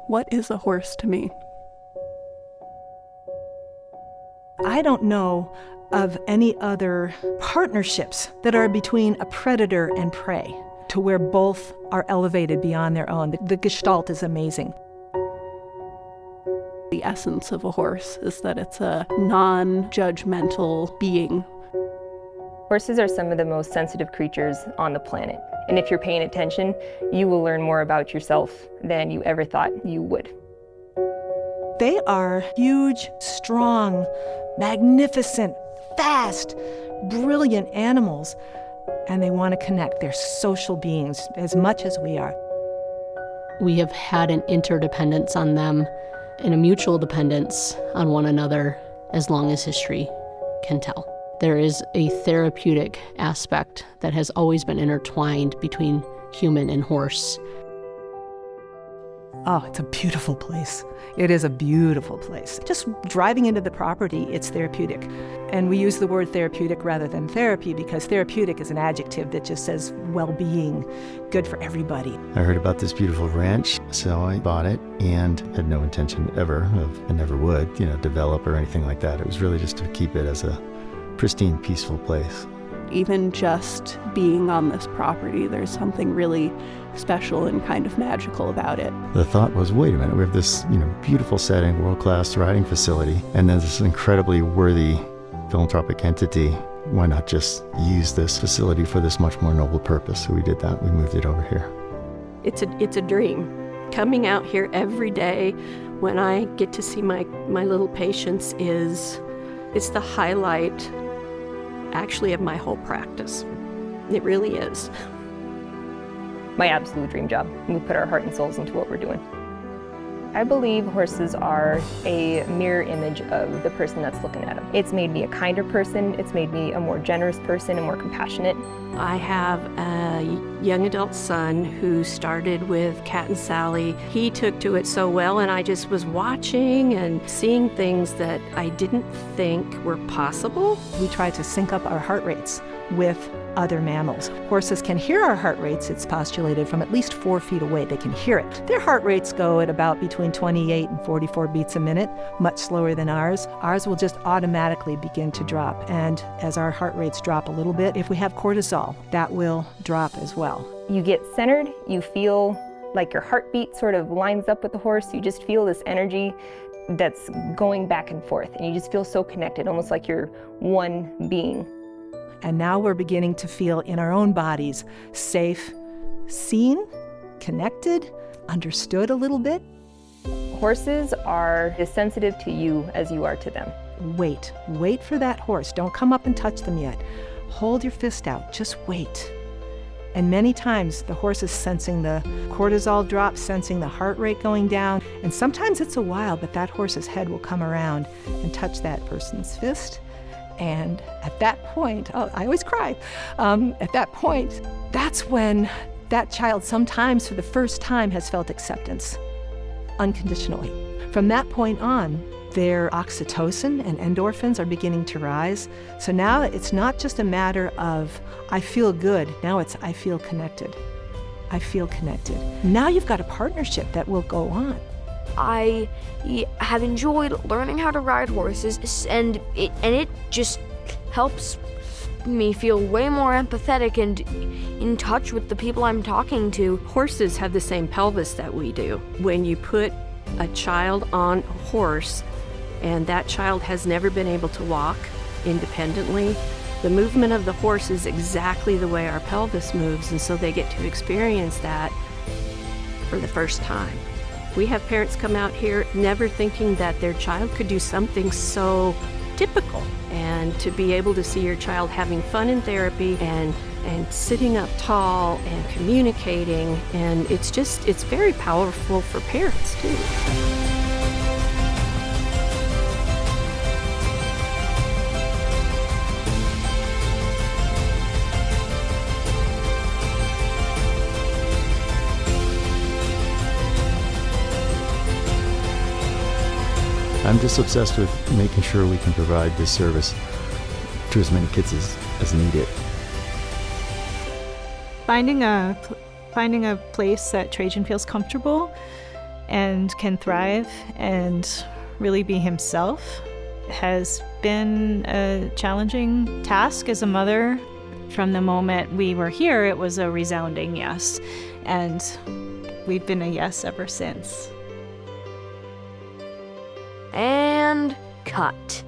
What is a horse to me? I don't know of any other partnerships that are between a predator and prey to where both are elevated beyond their own. The gestalt is amazing. The essence of a horse is that it's a non-judgmental being. Horses are some of the most sensitive creatures on the planet. And if you're paying attention, you will learn more about yourself than you ever thought you would. They are huge, strong, magnificent, fast, brilliant animals. And they want to connect. They're social beings as much as we are. We have had an interdependence on them and a mutual dependence on one another as long as history can tell. There is a therapeutic aspect that has always been intertwined between human and horse. Oh, it's a beautiful place. It is a beautiful place. Just driving into the property, it's therapeutic. And we use the word therapeutic rather than therapy because therapeutic is an adjective that just says well-being, good for everybody. I heard about this beautiful ranch, so I bought it and had no intention ever of, and never would, develop or anything like that. It was really just to keep it as a pristine, peaceful place. Even just being on this property, there's something really special and kind of magical about it. The thought was, wait a minute, we have this, beautiful setting, world-class riding facility, and then this incredibly worthy philanthropic entity. Why not just use this facility for this much more noble purpose? So we did that. We moved it over here. It's a dream. Coming out here every day when I get to see my little patients it's the highlight actually of my whole practice. It really is. My absolute dream job. We put our heart and souls into what we're doing. I believe horses are a mirror image of the person that's looking at them. It's made me a kinder person. It's made me a more generous person and more compassionate. I have a young adult son who started with Cat and Sally. He took to it so well, and I just was watching and seeing things that I didn't think were possible. We try to sync up our heart rates with other mammals. Horses can hear our heart rates, it's postulated, from at least 4 feet away. They can hear it. Their heart rates go at about between 28 and 44 beats a minute, much slower than ours. Ours will just automatically begin to drop. And as our heart rates drop a little bit, if we have cortisol, that will drop as well. You get centered, you feel like your heartbeat sort of lines up with the horse. You just feel this energy that's going back and forth, and you just feel so connected, almost like you're one being. And now we're beginning to feel in our own bodies safe, seen, connected, understood a little bit. Horses are as sensitive to you as you are to them. Wait for that horse. Don't come up and touch them yet. Hold your fist out, just wait. And many times the horse is sensing the cortisol drop, sensing the heart rate going down. And sometimes it's a while, but that horse's head will come around and touch that person's fist. And at that point, I always cry. At that point, that's when that child sometimes for the first time has felt acceptance, unconditionally. From that point on, their oxytocin and endorphins are beginning to rise. So now it's not just a matter of, I feel good. Now it's, I feel connected. I feel connected. Now you've got a partnership that will go on. I have enjoyed learning how to ride horses, and it just helps me feel way more empathetic and in touch with the people I'm talking to. Horses have the same pelvis that we do. When you put a child on a horse and that child has never been able to walk independently, the movement of the horse is exactly the way our pelvis moves, and so they get to experience that for the first time. We have parents come out here never thinking that their child could do something so typical. And to be able to see your child having fun in therapy and sitting up tall and communicating, and it's very powerful for parents too. I'm just obsessed with making sure we can provide this service to as many kids as need it. Finding a place that Trajan feels comfortable and can thrive and really be himself has been a challenging task as a mother. From the moment we were here, it was a resounding yes, and we've been a yes ever since. And cut.